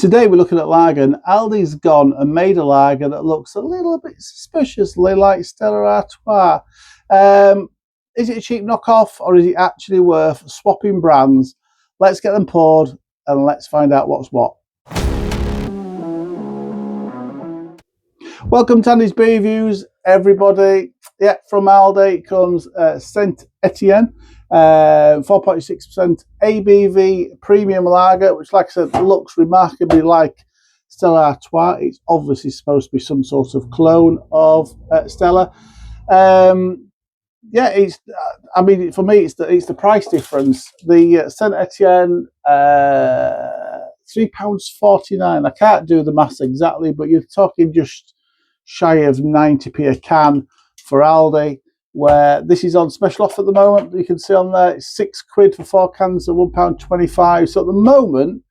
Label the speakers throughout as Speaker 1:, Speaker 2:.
Speaker 1: Today we're looking at lager, and Aldi's gone and made a lager that looks a little bit suspiciously like Stella Artois. Is it a cheap knockoff, or is it actually worth swapping brands? Let's get them poured and let's find out what's what. Welcome to Andy's Beer Reviews, everybody. Yeah, from Aldi comes Sainte Etienne, 4.6% ABV premium lager, which, like I said, looks remarkably like Stella Artois. It's obviously supposed to be some sort of clone of Stella. Yeah, it's. I mean, for me, it's the price difference. The Sainte Etienne, £3.49. I can't do the maths exactly, but you're talking just shy of 90p a can for Aldi, where this is on special offer at the moment. You can see on there it's £6 for 4 cans at £1.25. So at the moment,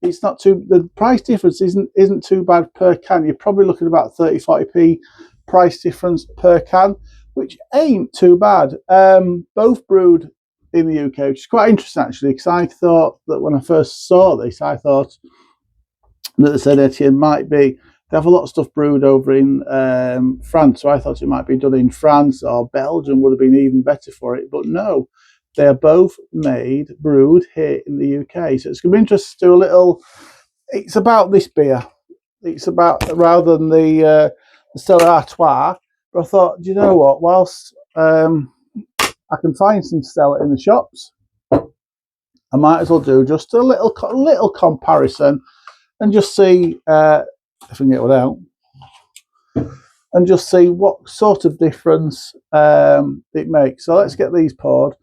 Speaker 1: it's not too. The price difference isn't too bad per can. You're probably looking at about 30-40p price difference per can, which ain't too bad. Both brewed in the UK, which is quite interesting actually, because I thought that when I first saw this, I thought that the Sainte Etienne might be. They have a lot of stuff brewed over in France, so I thought it might be done in France, or Belgium would have been even better for it. But no, they are both brewed here in the UK. So it's going to be interesting to do a little. It's about this beer. It's about, rather than the Stella Artois. But I thought, do you know what? Whilst I can find some Stella in the shops, I might as well do just a little comparison and just see. If I can get one out, and just see what sort of difference it makes. So let's get these poured.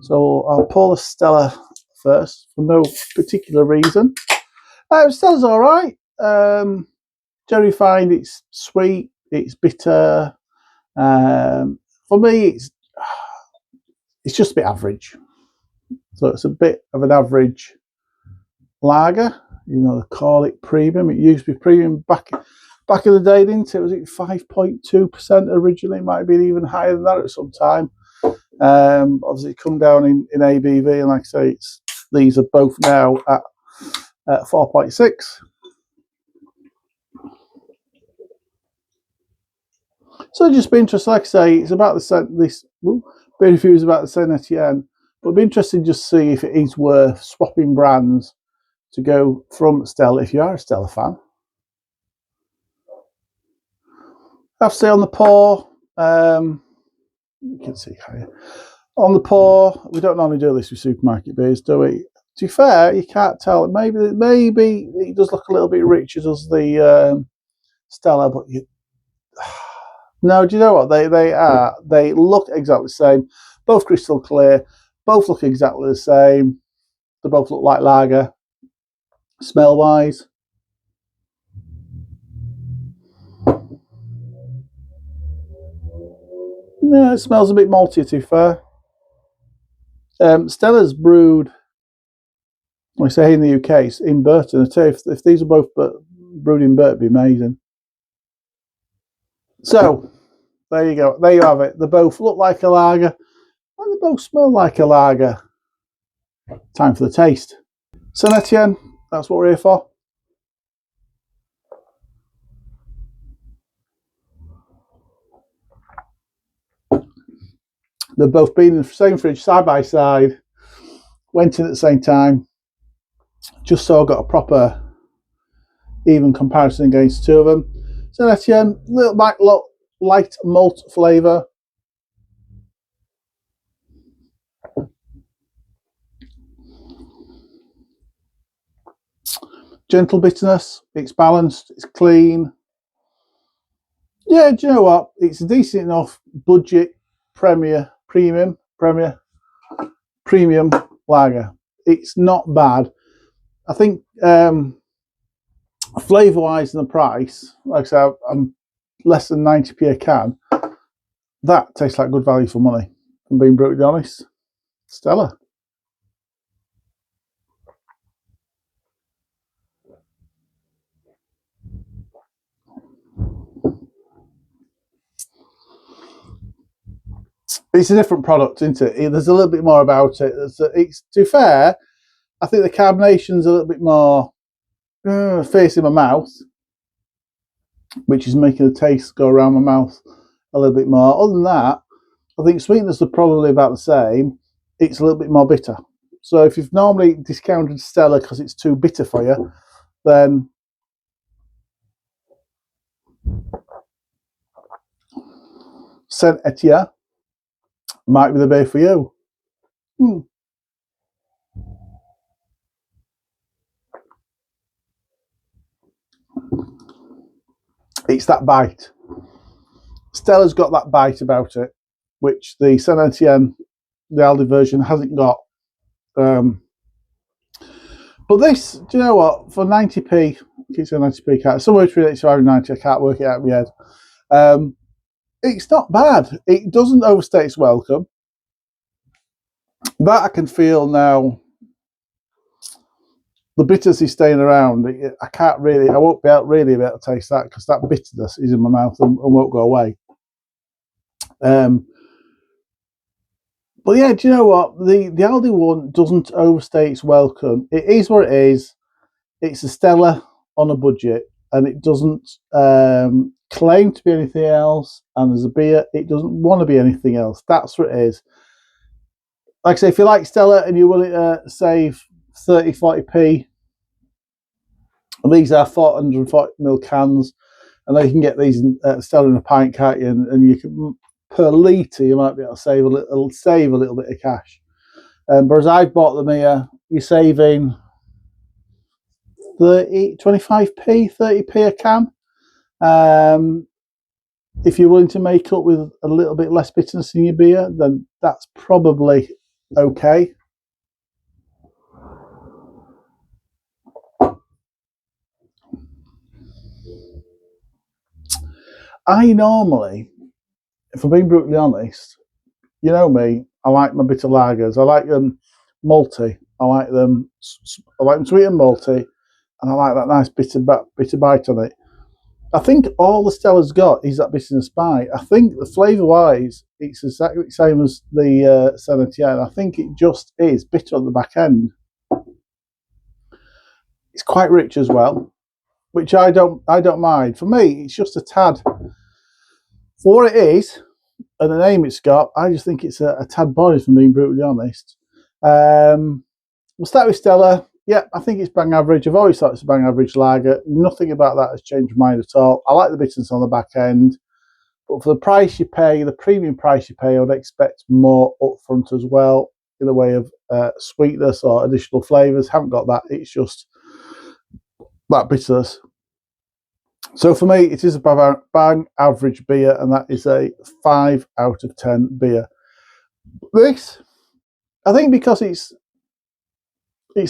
Speaker 1: So I'll pour the Stella first for no particular reason. Stella's all right. Generally find it's sweet, it's bitter. For me, it's just a bit average. So it's a bit of an average lager. You know, they call it premium. It used to be premium back in the day, didn't it? Was it 5.2% originally? It might have been even higher than that at some time. Obviously, come down in ABV, and like I say, these are both now at 4.6. So just be interested. Like I say, it's about this beer review is about the Sainte Etienne, but it'd be interesting just to see if it is worth swapping brands to go from Stella, if you are a Stella fan. I have to say on the pour, you can see here. On the pour, we don't normally do this with supermarket beers, do we? To be fair, you can't tell. Maybe it does look a little bit richer, does the Stella, but no, do you know what? They look exactly the same. Both crystal clear, both look exactly the same. They both look like lager. Smell wise, no, it smells a bit malty, to be fair. Stella's brewed, I say in the UK, it's in Burton. I tell you, if these are both brewed in Burton, it'd be amazing. So there you go. There you have it. They both look like a lager, and they both smell like a lager. Time for the taste. Sainte Etienne, that's what we're here for. They've both been in the same fridge side by side, went in at the same time, just so I got a proper even comparison against the two of them. Sainte Etienne, little light malt flavour. Gentle bitterness, it's balanced, it's clean. Yeah, do you know what? It's a decent enough budget premium lager. It's not bad. I think flavour wise and the price, like I said, I'm less than 90p a can. That tastes like good value for money. If I'm being brutally honest. Stella. It's a different product, isn't it? There's a little bit more about it. It's to be fair, I think the carbonation's a little bit more facing my mouth, which is making the taste go around my mouth a little bit more. Other than that, I think sweetness are probably about the same. It's a little bit more bitter. So if you've normally discounted Stella because it's too bitter for you, then Sainte Etienne might be the beer for you. It's that bite. Stella's got that bite about it, which the Sainte Etienne, the Aldi version, hasn't got. But this, do you know what? For 90p, I keep saying 90p, somewhere between 85 and 90, I can't work it out in my head. It's not bad. It doesn't overstay its welcome. That I can feel now. The bitterness is staying around. I can't really, I won't be able to taste that because that bitterness is in my mouth and won't go away. But yeah, do you know what? The Aldi one doesn't overstay its welcome. It is what it is. It's a Stella on a budget, and it doesn't claim to be anything else. And as a beer, it doesn't want to be anything else. That's what it is. Like I say, if you like Stella and you're willing to save 30, 40p, and these are 440ml cans, and then you can get these Stella in a pint, can't you? And you can, per litre, you might be able to save a little bit of cash. But as I've bought them here, you're saving 25p, 30p a can. If you're willing to make up with a little bit less bitterness in your beer, then that's probably okay. I normally, if I'm being brutally honest, you know me, I like my bitter lagers. I like them malty. I like them sweet and malty, and I like that nice bitter bite on it. I think all the Stella's got is that bitterness bite. I think the flavour-wise, it's exactly the same as the Sainte Etienne. I think it just is bitter on the back end. It's quite rich as well, which I don't mind. For me, it's just a tad. For what it is, and the name it's got, I just think it's a tad body, if I'm being brutally honest. We'll start with Stella. Yeah, I think it's bang average. I've always thought it's a bang average lager. Nothing about that has changed my mind at all. I like the bitterness on the back end. But for the price you pay, the premium price you pay, I would expect more upfront as well in the way of sweetness or additional flavours. Haven't got that. It's just that bitterness. So for me, it is a bang average beer, and that is a 5 out of 10 beer. This, I think, because it's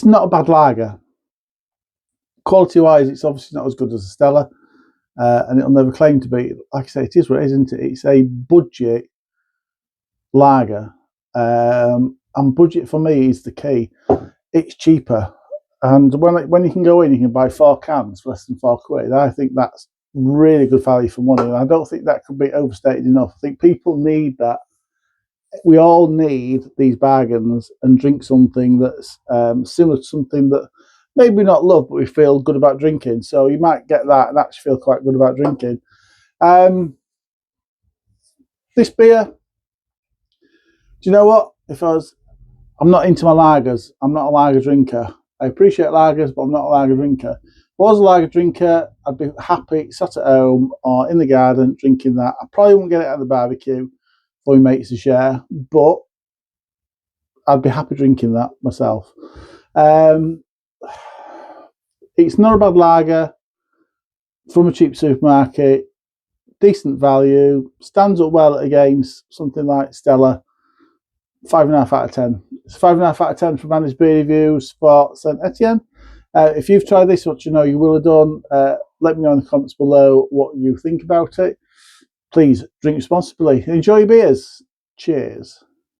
Speaker 1: not a bad lager. Quality-wise, it's obviously not as good as a Stella, and it'll never claim to be. Like I say, it is what it is, isn't it? It's a budget lager, and budget for me is the key. It's cheaper, and when you can go in, you can buy 4 cans for less than £4. I think that's really good value for money, and I don't think that could be overstated enough. I think people need that. We all need these bargains and drink something that's similar to something that maybe we not love, but we feel good about drinking. So you might get that and actually feel quite good about drinking. This beer, do you know what? I'm not into my lagers. I'm not a lager drinker. I appreciate lagers, but I'm not a lager drinker. If I was a lager drinker, I'd be happy sat at home or in the garden drinking that. I probably wouldn't get it at the barbecue for my mates to share, but I'd be happy drinking that myself. It's not a bad lager from a cheap supermarket, decent value, stands up well against something like Stella. 5.5 out of 10. It's 5.5 out of 10 from Andy's Beer Reviews for Sainte Etienne. If you've tried this, what you know you will have done, let me know in the comments below what you think about it. Please drink responsibly. Enjoy your beers. Cheers.